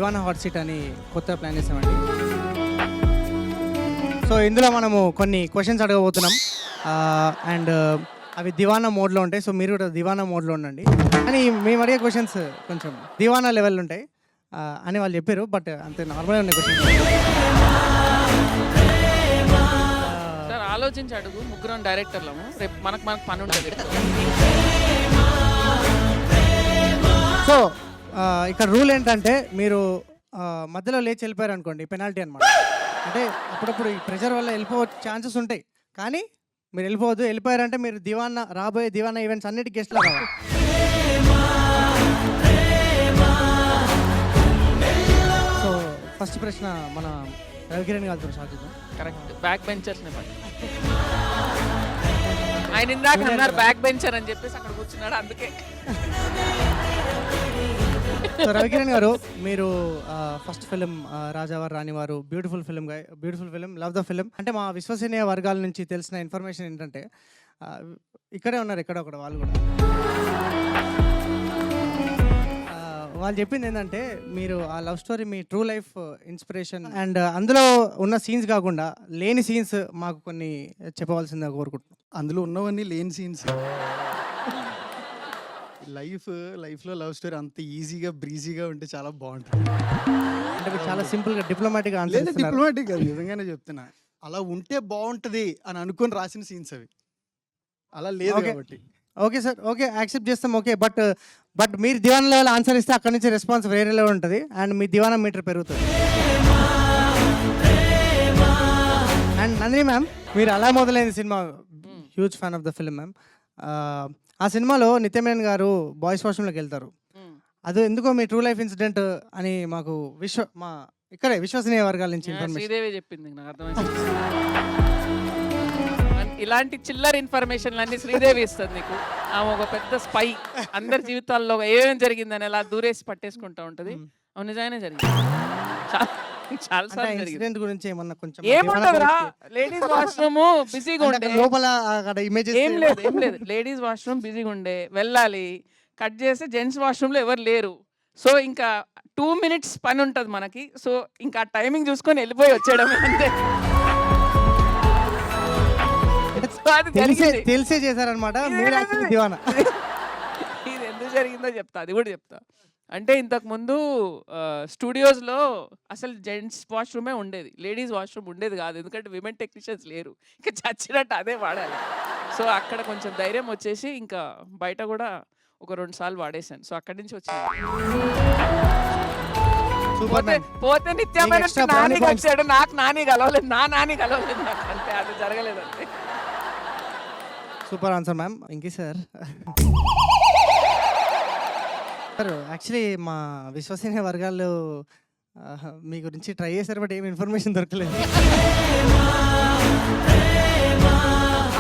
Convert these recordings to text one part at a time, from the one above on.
దివానా hot seat అని కొత్త plan చేసామండి. సో ఇందులో మనము కొన్ని క్వశ్చన్స్ అడగబోతున్నాం అండ్ అవి దివానా మోడ్లో ఉంటాయి. సో మీరు కూడా దివానా మోడ్లో ఉండండి. కానీ మేము అడిగే క్వశ్చన్స్ కొంచెం దివానా లెవెల్ ఉంటాయి అని వాళ్ళు చెప్పారు. బట్ అంతే నార్మల్గా ఉన్నాయి క్వశ్చన్స్. సార్ ఆలోచించి అడుగు, ముగ్గురం డైరెక్టర్లము, రేపు మనకు పని ఉంటుంది. సో ఇక్కడ రూల్ ఏంటంటే మీరు మధ్యలో లేచి వెళ్ళిపోయారు అనుకోండి, పెనాల్టీ అనమాట. అంటే అప్పుడప్పుడు ఈ ప్రెషర్ వల్ల వెళ్ళిపోయే ఛాన్సెస్ ఉంటాయి, కానీ మీరు వెళ్ళిపోవద్దు. వెళ్ళిపోయారంటే మీరు రాబోయే దివానా ఈవెంట్స్ అన్నిటి గెస్ట్లో రావాలి. సో ఫస్ట్ ప్రశ్న మన రవికిరణ్ గారితో స్టార్ట్ చేద్దాం. కరెక్ట్, బ్యాక్ బెంచర్స్ని పట్టు. ఆయన ఇందాక అన్నారు బ్యాక్ బెంచర్ అని చెప్పేసి అక్కడ కూర్చున్నాడు, అందుకే. సో రవికిరణ్ గారు, మీరు first film Rajavaru Ranivaru beautiful film, love the film. అంటే మా విశ్వసనీయ వర్గాల నుంచి తెలిసిన ఇన్ఫర్మేషన్ ఏంటంటే ఇక్కడే ఉన్నారు, ఎక్కడొక్కడ వాళ్ళు కూడా. వాళ్ళు చెప్పింది ఏంటంటే మీరు ఆ love story me true life inspiration, and అందులో ఉన్న సీన్స్ కాకుండా లేని సీన్స్ మాకు కొన్ని చెప్పవలసిందిగా కోరుకుంటున్నాం. అందులో ఉన్నవన్నీ లేని సీన్స్. లైఫ్లో లవ్ స్టోరీ అంత ఈజీగా బ్రీజీగా ఉంటే చాలా బాగుంటుంది. అంటే మీరు చాలా సింపుల్గా డిప్లొమాటిక్ లేదా డిప్లొమాటిక్ కాదు, నిజంగానే చెప్తున్నా. అలా ఉంటే బాగుంటుంది అని అనుకొని రాసిన సీన్స్ అవి. అలా లేదు కాబట్టి. ఓకే సార్, ఓకే యాక్సెప్ట్ చేస్తాం. ఓకే, బట్ మీరు దివానా లెవెల్ ఆన్సర్ ఇస్తే అక్కడ నుంచి రెస్పాన్స్ వేరే లెవెల్ ఉంటుంది అండ్ మీ దివానా మీటర్ పెరుగుతుంది. అండ్ నందిని మ్యామ్, మీరు అలా మొదలైన cinema huge fan of the film ma'am. ఆ సినిమాలో నిత్యమేనన్ గారు బాయ్స్ వాష్రూమ్లోకి వెళ్తారు. అది ఎందుకో మీ ట్రూ లైఫ్ ఇన్సిడెంట్ అని మాకు ఇక్కడే విశ్వసనీయ వర్గాల నుంచి ఇన్ఫర్మేషన్. శ్రీదేవి చెప్పింది, నాకు అర్థమైంది. ఇలాంటి చిల్లర ఇన్ఫర్మేషన్ అన్ని శ్రీదేవి ఇస్తుంది నీకు. ఆమె ఒక పెద్ద స్పై, అందరి జీవితాల్లో ఏమేమి జరిగిందని అలా దూరేసి పట్టేసుకుంటా ఉంటది. అవును, నిజంగానే జరిగింది, చాలా సార్లు ఇన్సిడెంట్ గురించి ఏమన్నా కొంచెం ఏముంటదిరా, లేడీస్ వాష్రూమ్ బిజీగా ఉండే లోపల అక్కడ ఇమేజెస్ ఏం లేదు. లేడీస్ వాష్రూమ్ బిజీగా ఉండే, వెళ్ళాలి, కట్ చేస్తే జెంట్స్ వాష్రూమ్ లో ఎవరు లేరు. సో ఇంకా 2 minutes పని ఉంటుంది మనకి. సో ఇంకా టైమింగ్ చూసుకొని వెళ్ళిపోయి వచ్చేయడం అంతే. తెలిసే చేశారనమాట మీరు దివానా. ఇది ఎందుకు జరిగిందో చెప్తా, అది కూడా చెప్తా. అంటే ఇంతకుముందు స్టూడియోస్లో అసలు జెంట్స్ వాష్రూమే ఉండేది, లేడీస్ వాష్రూమ్ ఉండేది కాదు. ఎందుకంటే విమెన్ టెక్నీషియన్స్ లేరు, ఇంకా చచ్చినట్టు అదే వాడాలి. సో అక్కడ కొంచెం ధైర్యం వచ్చేసి ఇంకా బయట కూడా ఒక 2 సార్లు వాడేశాను. సో అక్కడి నుంచి వచ్చింది. పోతే నిత్యమైన నాని వచ్చాడు, నాకు నాని కలవలేదు, నాని కలవలేదు నాకు, అంతే. అది జరగలేదు అంతే. Super answer ma'am. ఇంకే సార్ యాక్చువల్లీ మా విశ్వసనీయ వర్గాలు మీ గురించి ట్రై చేశారు, బట్ ఏమి ఇన్ఫర్మేషన్ దొరకలేదు.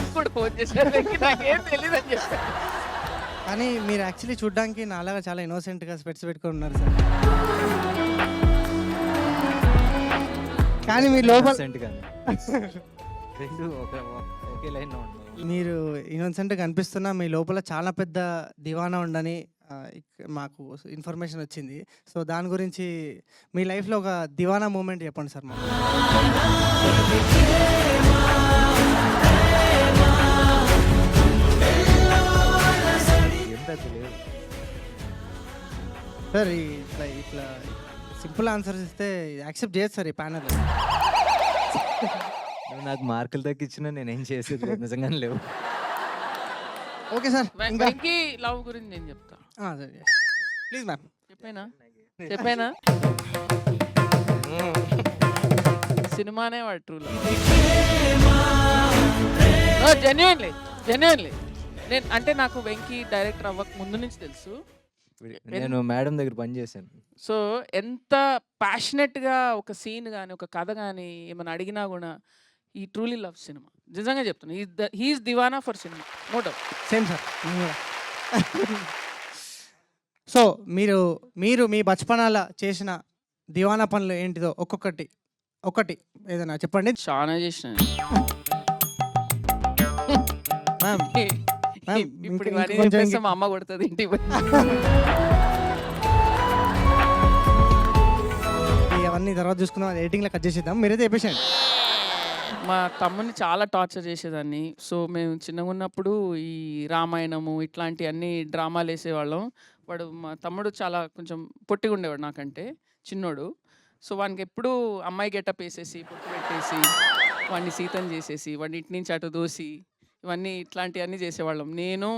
అప్పుడు ఫోన్ చేశారు, నాకేం తెలియదు అని చెప్పారు. కానీ మీరు యాక్చువల్లీ చూడడానికి నాలాగా చాలా ఇన్నోసెంట్గా స్పెట్స్ పెట్టుకొని ఉన్నారు సార్. కానీ మీ లోపల మీరు ఇన్నోసెంట్గా అనిపిస్తున్నా మీ లోపల చాలా పెద్ద దివానా ఉండని మాకు ఇన్ఫర్మేషన్ వచ్చింది. సో దాని గురించి మీ లైఫ్లో ఒక దివానా మూమెంట్ చెప్పండి సార్ మాకు. సార్ ఇట్లా సింపుల్ ఆన్సర్స్ ఇస్తే యాక్సెప్ట్ చేయదు సార్ ఈ ప్యానల్. నాకు మార్కులు తగ్గించినా నేనేం చేసేది లేదు, నిజంగానే లేవు. ఓకే సార్, వెంకీ లవ్ గురించి నేను చెప్తా. Please ma'am. చెప్పానా సినిమానే వాడు ట్రూ లవ్. జెన్యున్లీ నేను అంటే నాకు వెంకీ డైరెక్టర్ అవ్వక ముందు నుంచి తెలుసు. నేను మేడం దగ్గర పని చేశాను. సో ఎంత ప్యాషనెట్గా ఒక సీన్ కానీ ఒక కథ కానీ ఏమైనా అడిగినా కూడా ఈ ట్రూలీ లవ్ సినిమా. నిజంగా చెప్తున్నా, హీఈస్ దివానా ఫర్ సినిమా, no doubt. Same sir. So మీరు మీ బచ్పనాల చేసిన దివానా పనులు ఏంటిదో ఒక్కటి ఏదైనా చెప్పండి. చాలా చేసిన ఇప్పుడు ఇవన్నీ చెప్పేస్తే మా అమ్మ కొడుతుంది ఇంటికి. అవన్నీ తర్వాత చూసుకుందాం, అది ఎడిటింగ్లో కట్ చేసేద్దాం, మీరైతే చెప్పేసేయండి. మా తమ్ముడిని చాలా టార్చర్ చేసేదాన్ని. సో, మేము చిన్నగా ఉన్నప్పుడు ఈ రామాయణము ఇట్లాంటియన్నీ డ్రామాలు వేసేవాళ్ళం. మా తమ్ముడు చాలా కొంచెం పొట్టిగా ఉండేవాడు నాకంటే, చిన్నోడు. సో, వానికి ఎప్పుడూ అమ్మాయి గెటప్ వేసేసి, పొట్టు పెట్టేసి, వాడిని సీతని చేసేసి, వాడిని ఇటు నుంచి అటు దోసి, ఇవన్నీ ఇట్లాంటివన్నీ చేసేవాళ్ళం. నేను,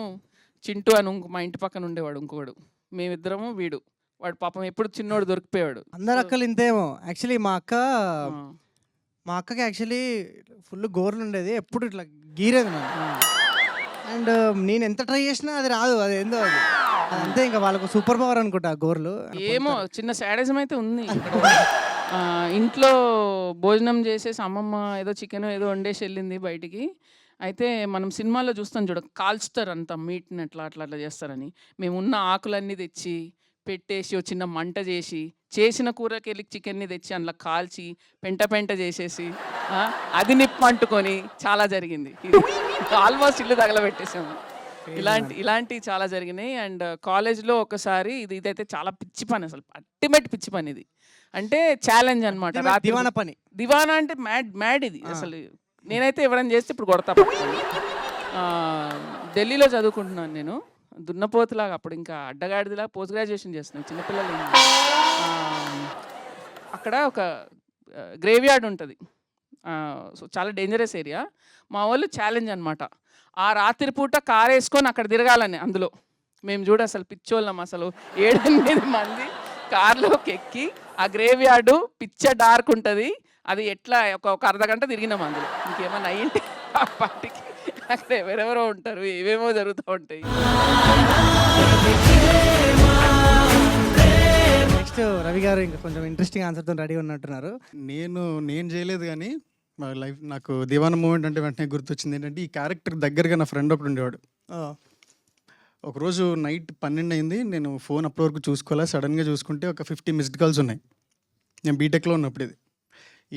చింటూ అని మా ఇంటి పక్కన ఉండేవాడు ఇంకోడు. మేమిద్దరము వీడు. వాడు పాపం ఎప్పుడు చిన్నోడు దొరికిపోయాడు. అందరు అక్కలు ఇంతేమో. యాక్చువల్లీ ఆ, మా అక్కకి యాక్చువల్లీ ఫుల్ గోర్లు ఉండేది, ఎప్పుడు ఇట్లా గీరేది నన్ను. ఆ. అండ్ నేను ఎంత ట్రై చేసినా అది రాదు, అది ఏందో అది అంతే, ఇంకా వాళ్ళకు సూపర్ పవర్ అనుకుంటా ఆ గోర్లు. ఏమో చిన్న శాడిజం అయితే ఉంది. ఆ, ఇంట్లో భోజనం చేసేసి అమ్మమ్మ ఏదో చికెన్ ఏదో వండేసి వెళ్ళింది బయటికి. అయితే మనం సినిమాల్లో చూస్తాం చూడ, కాల్చుతారు అంతా మీట్ని అట్లా అట్లా అట్లా చేస్తారని. మేము ఉన్న ఆకులన్నీ తెచ్చి పెట్టేసి ఓ చిన్న మంట చేసి, చేసిన కూరకి వెళ్ళి చికెన్ని తెచ్చి అందులో కాల్చి పెంట పెంట చేసేసి అది నిప్పు అంటుకొని చాలా జరిగింది. ఆల్మోస్ట్ ఇల్లు తగలబెట్టేసాము. ఇలాంటివి చాలా జరిగినాయి. అండ్ కాలేజ్లో ఒకసారి ఇదైతే చాలా పిచ్చి పని, అసలు అల్టిమేట్ పిచ్చి పని ఇది. అంటే ఛాలెంజ్ అనమాట. దివానా పని. దివానా అంటే మ్యాడ్ ఇది అసలు. నేనైతే ఎవరైనా చేస్తే ఇప్పుడు కొడతా పట్టుకొని. ఢిల్లీలో చదువుకుంటున్నాను నేను, దున్నపోతులాగా. అప్పుడు ఇంకా అడ్డగాడిదిలా పోస్ట్ గ్రాడ్యుయేషన్ చేస్తున్నాను, చిన్నపిల్లలు. అక్కడ ఒక గ్రేవ్ యార్డ్ ఉంటుంది. సో చాలా డేంజరస్ ఏరియా. మా వాళ్ళు ఛాలెంజ్ అనమాట, ఆ రాత్రి పూట కారు వేసుకొని అక్కడ తిరగాలని. అందులో మేము చూడ అసలు పిచ్చోళ్ళం, అసలు 7-8 మంది కార్లోకి ఎక్కి ఆ గ్రేవ్ యార్డు పిచ్చ డార్క్ ఉంటుంది, అది ఎట్లా ఒక అర్ధగంట తిరిగినాం అందులో. ఇంకేమన్నా అయ్యింటే ఆ పాటికి అక్కడ ఎవరెవరో ఉంటారు, ఏవేమో జరుగుతూ ఉంటాయి. నెక్స్ట్ రవి గారు ఇంకా కొంచెం ఇంట్రెస్టింగ్ ఆన్సర్తో రెడీ ఉన్నట్టున్నారు. నేను చేయలేదు కానీ మా లైఫ్ నాకు దివానా మూమెంట్ అంటే వెంటనే గుర్తొచ్చింది ఏంటంటే, ఈ క్యారెక్టర్ దగ్గరగా నా ఫ్రెండ్ ఒకడు ఉండేవాడు. ఒకరోజు నైట్ 12 అయింది, నేను ఫోన్ అప్పటి వరకు చూసుకోలే. సడన్గా చూసుకుంటే ఒక 50 మిస్డ్ కాల్స్ ఉన్నాయి. నేను బీటెక్లో ఉన్నప్పుడు. ఇది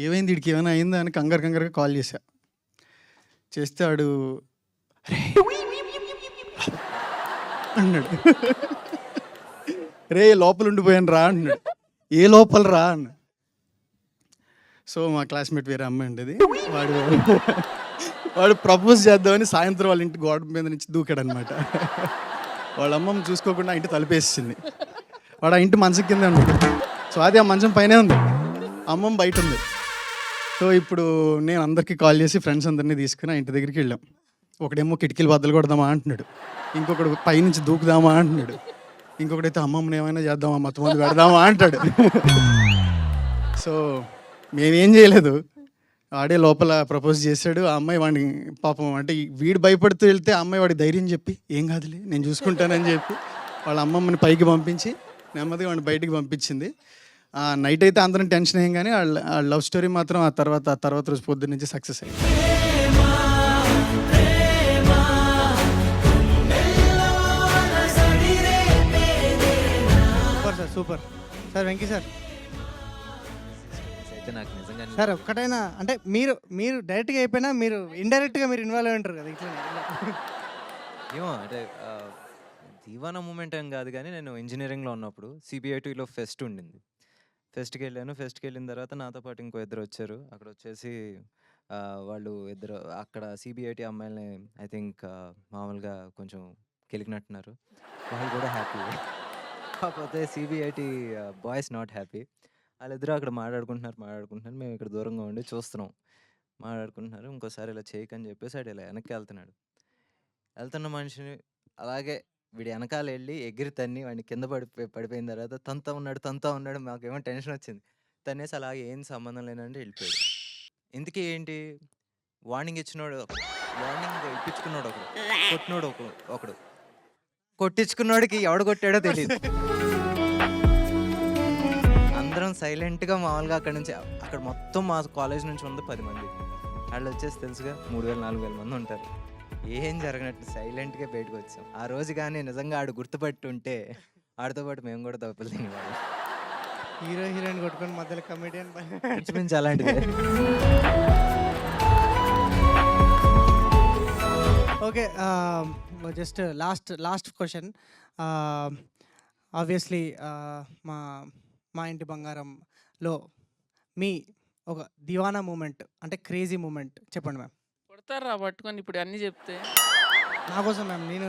ఏమైంది, వీడికి ఏమైనా అయిందా అని కంగారుగా కాల్ చేశా. చేస్తే ఆడు అన్నాడు, రే లోపల ఉండిపోయాను రా అన్నాడు. ఏ లోపల రా అన్న. సో మా క్లాస్మేట్ వేరే అమ్మాయి ఉండేది, వాడు ప్రపోజ్ చేద్దామని సాయంత్రం వాళ్ళ ఇంటి గోడ మీద నుంచి దూకాడు అనమాట. వాళ్ళ అమ్మమ్మ చూసుకోకుండా ఇంటి తలుపేసింది. వాడు ఆ ఇంటి మంచం కింద ఉన్నాడు. సో అది ఆ మంచం పైనే ఉంది, అమ్మమ్మ బయట ఉంది. సో ఇప్పుడు నేను అందరికీ కాల్ చేసి ఫ్రెండ్స్ అందరినీ తీసుకుని ఆ ఇంటి దగ్గరికి వెళ్ళాం. ఒకడేమో కిటికీలు బద్దలు కొడదామా అంటున్నాడు, ఇంకొకడు పైనుంచి దూకుదామా అంటున్నాడు, ఇంకొకడైతే అమ్మమ్మని ఏమైనా చేద్దామా మొత్తం మంది పెడదామా అంటాడు. సో మేమేం చేయలేదు, వాడే లోపల ప్రపోజ్ చేశాడు. ఆ అమ్మాయి వాడిని పాపం అంటే వీడు భయపడుతూ వెళ్తే ఆ అమ్మాయి వాడికి ధైర్యం చెప్పి ఏం కాదులే నేను చూసుకుంటానని చెప్పి వాళ్ళ అమ్మమ్మని పైకి పంపించి నెమ్మదిగా వాడిని బయటికి పంపించింది. నైట్ అయితే అందరం టెన్షన్ అయ్యాం కానీ ఆ లవ్ స్టోరీ మాత్రం ఆ తర్వాత రోజు పొద్దున్న నుంచి సక్సెస్ అయింది. Super sir, super sir. Venky sir, అయితే నాకు నిజంగా సార్ ఒక్కటైనా అంటే మీరు డైరెక్ట్గా అయిపోయినా మీరు ఇండైరెక్ట్గా మీరు ఇన్వాల్వ్ అయి ఉంటారు కదా ఇట్లా. ఏమో అంటే దీవానా మూమెంట్ ఏం కాదు కానీ, నేను ఇంజనీరింగ్లో ఉన్నప్పుడు సిబిఐటీలో ఫెస్ట్ ఉండింది. ఫెస్ట్కి వెళ్ళాను. ఫెస్ట్కి వెళ్ళిన తర్వాత నాతో పాటు ఇంకో ఇద్దరు వచ్చారు. అక్కడ వచ్చేసి వాళ్ళు ఇద్దరు అక్కడ సిబిఐటీ అమ్మాయిలని ఐ థింక్ మామూలుగా కొంచెం కెలికినట్టున్నారు. వాళ్ళు కూడా హ్యాపీ. కాకపోతే సిబిఐటీ బాయ్స్ నాట్ హ్యాపీ. వాళ్ళిద్దరూ అక్కడ మాట్లాడుకుంటున్నారు. మేము ఇక్కడ దూరంగా ఉండి చూస్తున్నాం. మాట్లాడుకుంటున్నారు. ఇంకోసారి ఇలా చేయకని చెప్పేసి వాడు ఇలా వెనక్కి వెళ్తున్న మనిషిని అలాగే వీడి వెనకాల వెళ్ళి ఎగిరి తన్ని వాడిని కింద పడిపోయిన తర్వాత తంతా ఉన్నాడు. మాకేమో టెన్షన్ వచ్చింది. తనేసి అలాగే ఏం సంబంధం లేనంటే వెళ్ళిపోయాడు. ఇందుకే ఏంటి వార్నింగ్ ఇచ్చినోడు, వార్నింగ్ ఇప్పించుకున్నాడు ఒకడు, కొట్టినోడు ఒకడు, కొట్టించుకున్నోడికి ఎవడు కొట్టాడో తెలియదు. అందరం సైలెంట్గా మామూలుగా అక్కడ మొత్తం మా కాలేజ్ నుంచి ఉంది 10 మంది. వాళ్ళు వచ్చేసి తెలుసుగా 3000-4000 మంది ఉంటారు. ఏం జరగనట్టు సైలెంట్గా బయటకు వచ్చాం. ఆ రోజు కానీ నిజంగా ఆడు గుర్తుపట్టి ఉంటే ఆడితో పాటు మేము కూడా తప్పులు తినేవాళ్ళం. హీరోయిన్ కొట్టుకొని మధ్యలో కమెడియన్ ఇంచుమించు అలాంటిది. Okay, just last question. Obviously మా ఇంటి బంగారంలో మీ ఒక దివానా మూమెంట్ అంటే క్రేజీ మూమెంట్ చెప్పండి మ్యామ్. కొడతారా పట్టుకొని ఇప్పుడు అన్ని చెప్తే? నా కోసం మ్యామ్. నేను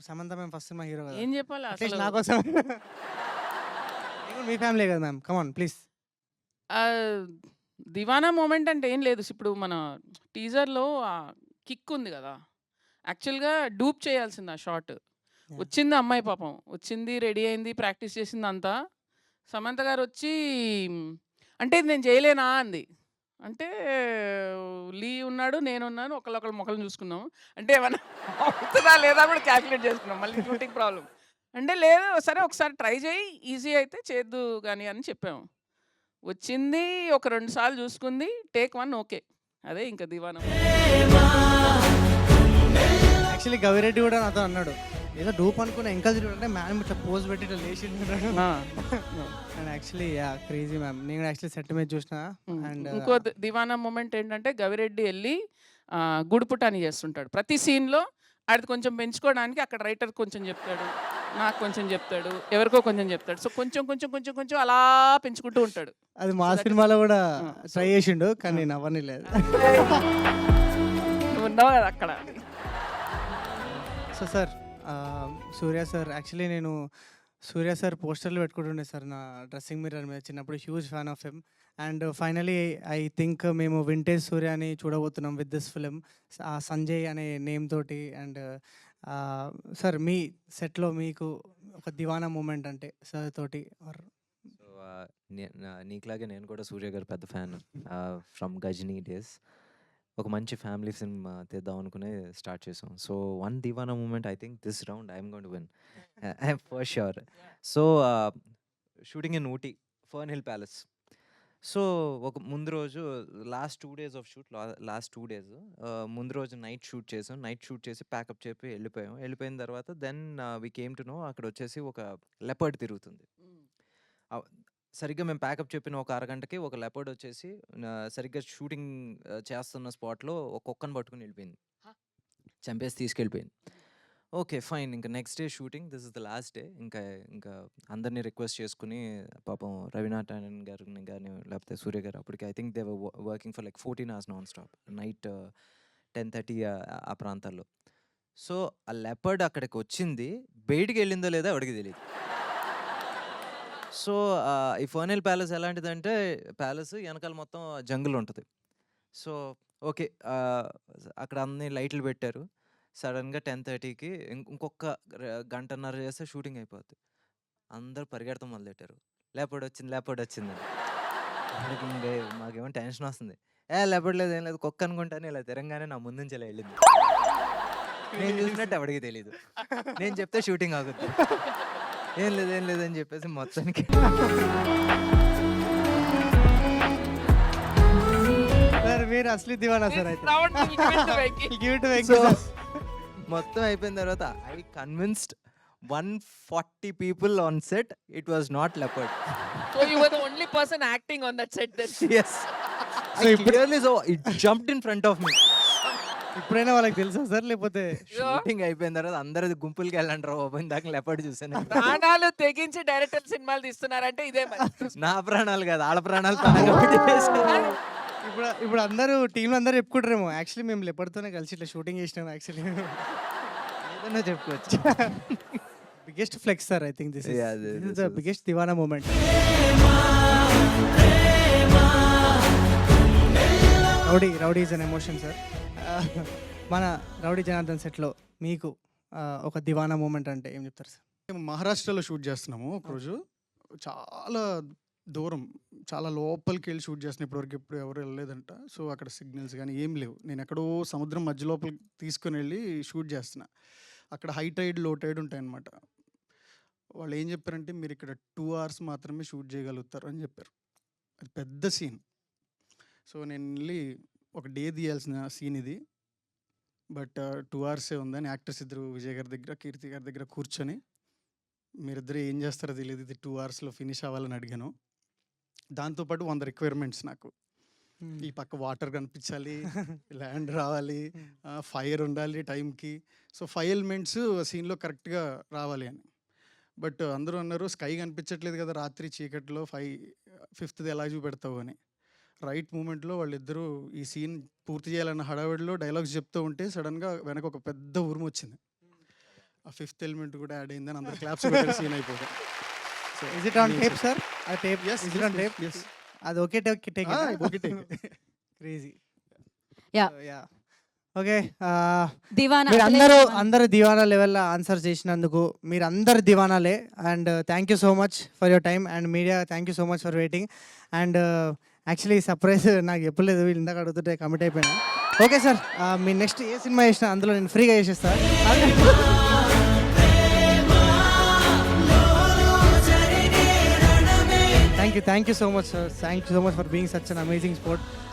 Samantha ma'am first cinema hero కదా. ఏం చెప్పాలి అట్లీస్ట్ అసలు? నా కోసం. మీ ఫ్యామిలీ కదా ma'am, come on please. Diwana moment అంటే ఏం లేదు. ఇప్పుడు మన టీజర్‌లో కిక్ ఉంది కదా! యాక్చువల్‌గా డూప్ చేయాల్సింది ఆ షాట్. వచ్చింది అమ్మాయి పాపం. వచ్చింది, రెడీ అయింది, ప్రాక్టీస్ చేసింది అంతా. సమంత గారొచ్చి అంటే "ఇది నేను చేయలేనా" అంది. అంటే లీ ఉన్నాడు, నేనున్నాను. ఒకళ్ళొకళ్ళ మొఖాలు చూసుకున్నాం. అంటే ఏమన్నా అవుతదా లేదా కూడా క్యాలిక్యులేట్ చేసుకున్నాం. మళ్ళీ షూటింగ్ ప్రాబ్లమ్. అంటే లేదు సరే ఒకసారి ట్రై చేయి. ఈజీ అయితే చేద్దువు గాని అని చెప్పాము. వచ్చింది, ఒక 2 సార్లు చూసుకుంది. Take 1 okay. అదే ఇంకా దివానా. యాక్చువల్లీ గవిరెడ్డి కూడా నాతో అన్నాడు, ఏదో డూప్ అనుకున్నా ఇంకా అంటే మ్యామ్ ఇట్లా పోజ్ పెట్టి ఇట్లా లేచి ఆ! And actually crazy ma'am. నేను కూడా యాక్చువల్లీ సెట్ మీద చూసిన. అండ్ ఇంకో దివానా మూమెంట్ ఏంటంటే గవిరెడ్డి ఎళ్లి గుడిపుటాని చేస్తుంటాడు. ప్రతి సీన్‌లో ఆడిది కొంచెం పెంచుకోవడానికి అక్కడ రైటర్ కొంచెం చెప్తాడు. నాకు కొంచెం చెప్తాడు. ఎవరికో కొంచెం చెప్తాడు. సో కొంచెం అలా పెంచుకుంటూ ఉంటాడు. అది మా So that is- సినిమాలో కూడా so- ట్రై చేసిండు, కానీ నేను అవ్వని లేదు. నువ్వు ఉన్నావు కదా అక్కడ. సో సార్, సూర్య సార్ యాక్చువల్లీ నేను సూర్య సార్ పోస్టర్లు పెట్టుకుంటుండే సార్ నా డ్రెస్సింగ్ మిర్రర్ మీద. చిన్నప్పుడు huge fan of him. And finally I think మేము వింటేజ్ సూర్యాని చూడబోతున్నాం విత్ దిస్ ఫిలిం, సంజయ్ అనే నేమ్ తోటి. అండ్ సార్ మీ సెట్లో మీకు ఒక దివానా మూమెంట్ అంటే సార్ తోటి సో నీకులాగే నేను కూడా సూర్య గారు పెద్ద ఫ్యాన్ ఫ్రమ్ గజనీ డేస్. ఒక మంచి ఫ్యామిలీ సినిమా తీద్దాం అనుకునే స్టార్ట్ చేసాం. సో వన్ దివానా moment I think this round I'm going to win for sure. So shooting in Ooty, Fern Hill Palace. So ఒక ముందు రోజు last 2 days of shoot, last 2 days ముందు రోజు నైట్ షూట్ చేసాం. నైట్ షూట్ చేసి pack up చెప్పి వెళ్ళిపోయాం. వెళ్ళిపోయిన తర్వాత then we came to know అక్కడ వచ్చేసి ఒక లెపర్డ్ తిరుగుతుంది. సరిగ్గా మేము ప్యాకప్ చెప్పిన ఒక అరగంటకి ఒక లెపర్డ్ వచ్చేసి సరిగ్గా షూటింగ్ చేస్తున్న స్పాట్లో ఒక కుక్కను పట్టుకుని వెళ్ళిపోయింది. చంపేసి తీసుకెళ్ళిపోయింది. Okay fine. ఇంకా next day shooting, this is the last day. ఇంకా అందరినీ రిక్వెస్ట్ చేసుకుని పాపం రవినారాయణన్ గారిని కానీ లేకపోతే సూర్య గారు, అప్పటికి I think they were working for like 14 hours non stop, night 10:30 ఆ ప్రాంతాల్లో. సో ఆ లెపర్డ్ అక్కడికి వచ్చింది, బయటికి వెళ్ళిందో లేదో ఎవరికి తెలియదు. సో ఈ ఫర్న్ హిల్ ప్యాలెస్ ఎలాంటిదంటే, ప్యాలెస్ వెనకాల మొత్తం జంగుల్ ఉంటుంది. సో ఓకే, అక్కడ అన్ని లైట్లు పెట్టారు. సడన్గా 10:30కి ఇంకొక గంటన్నర చేస్తే షూటింగ్ అయిపోద్ది. అందరూ పరిగెడతాం మొదలెట్టారు, లేపర్డ్ వచ్చింది అని. మాకేమో టెన్షన్ వస్తుంది. లేపర్డ్ లేదు, ఏం లేదు, కుక్క అనుకుంటాను. ఇలా తిరంగానే నా ముందు నుంచి ఇలా వెళ్ళింది. నేను చూసినట్టు ఎవరికి తెలీదు. నేను చెప్తే షూటింగ్ ఆగుద్ది. ఏం లేదు అని చెప్పేసి మొత్తానికి సార్ మీరు అసలు దివానా సార్ అయితే. Round will give it to Venki. Give it to Venki, so sir. మొత్తం అయిపోయిన తర్వాత I convinced 140 people on set it was not leopard. So you were the only person acting on that set then. Yes. I clearly saw it jumped in front of me. ఇప్పుడైనా వాళ్ళకి తెలుసా sir, లేకపోతే shooting అయిపోయిన తర్వాత అందరూ గుంపులకి వెళ్ళండి రా బాబు, ఇందాక లెపర్డ్ చూసాను. ప్రాణాలు తెగించి డైరెక్టర్ సినిమాలు తీస్తున్నారంటే ఇదే మరి. నా ప్రాణాలు కాదు, వాళ్ళ ప్రాణాలు పరంగా పెట్టేశారు. ఇప్పుడు అందరూ టీంలో అందరూ చెప్పుకుంటారేమో, యాక్చువల్లీ మేము లెపర్డ్తోనే కలిసి ఇట్లా షూటింగ్ చేసినాం. యాక్చువల్లీ ఏదైనా చెప్పుకోవచ్చు. Biggest flex sir, I think this Yeah, is this the is- biggest దివానా moment. Rowdy is an emotion sir. మన రౌడీ జనార్దన్ సెట్లో మీకు ఒక దివానా మూమెంట్ అంటే ఏం చెప్తారు సార్? మేము మహారాష్ట్రలో షూట్ చేస్తున్నాము ఒకరోజు. చాలా దూరం, చాలా లోపలికి వెళ్ళి షూట్ చేస్తున్నాం. ఇప్పుడు ఎవరు వెళ్ళలేదంట. సో అక్కడ సిగ్నల్స్ కానీ ఏం లేవు. నేను ఎక్కడో సముద్రం మధ్య లోపలికి తీసుకుని వెళ్ళి షూట్ చేస్తున్నా. అక్కడ హై టైడ్, లో టైడ్ ఉంటాయన్నమాట. వాళ్ళు ఏం చెప్పారంటే, మీరు ఇక్కడ 2 hours మాత్రమే షూట్ చేయగలుగుతారు అని చెప్పారు. అది పెద్ద సీన్. సో నేను వెళ్ళి ఒక డే తీయాల్సిన సీన్ ఇది, బట్ 2 hours ఉందని యాక్టర్స్ ఇద్దరు విజయ్ గారి దగ్గర, కీర్తి గారి దగ్గర కూర్చొని, మీరిద్దరు ఏం చేస్తారో తెలియదు, ఇది 2 hours ఫినిష్ అవ్వాలని అడిగాను. దాంతోపాటు 100 రిక్వైర్మెంట్స్ నాకు. ఈ పక్క వాటర్ కనిపించాలి, ల్యాండ్ రావాలి, ఫైర్ ఉండాలి టైంకి. సో 5 ఎలిమెంట్స్ సీన్లో కరెక్ట్గా రావాలి అని. బట్ అందరూ అన్నారు, స్కై కనిపించట్లేదు కదా రాత్రి చీకట్లో, 5th ఎలా చూపెడతావు అని. రైట్ మూమెంట్లో వాళ్ళిద్దరూ ఈ సీన్ పూర్తి చేయాలన్న హడావిడిలో డైలాగ్స్ చెప్తూ ఉంటే సడన్గా వెనక ఒక పెద్ద ఉరుము వచ్చింది. ఆ ఫిఫ్త్ ఎలిమెంట్ కూడా యాడ్ అయిందని అందరు క్లాప్స్ సీన్ అయిపోయింది. So is it on tape sir? ఆ tape Yes, is it on tape? yes. అది okay take okay crazy. Yeah. Yeah okay. దివానా మీరు అసలే అందరు దివానా లెవెల్లో ఆన్సర్ చేసినందుకు మీరు అందరు దివానాలే. And thank you so much for your time and media thank you so much for waiting. And actually surprise నాకు చెప్పలేదు, వీళ్ళు ఇందాక అడుగుతుంటే కమిట్ అయిపోయినా. ఓకే సార్, మీ నెక్స్ట్ ఏ సినిమా చేసినా అందులో నేను ఫ్రీగా చేసేస్తా. Thank you so much sir, thank you so much for being such an amazing sport.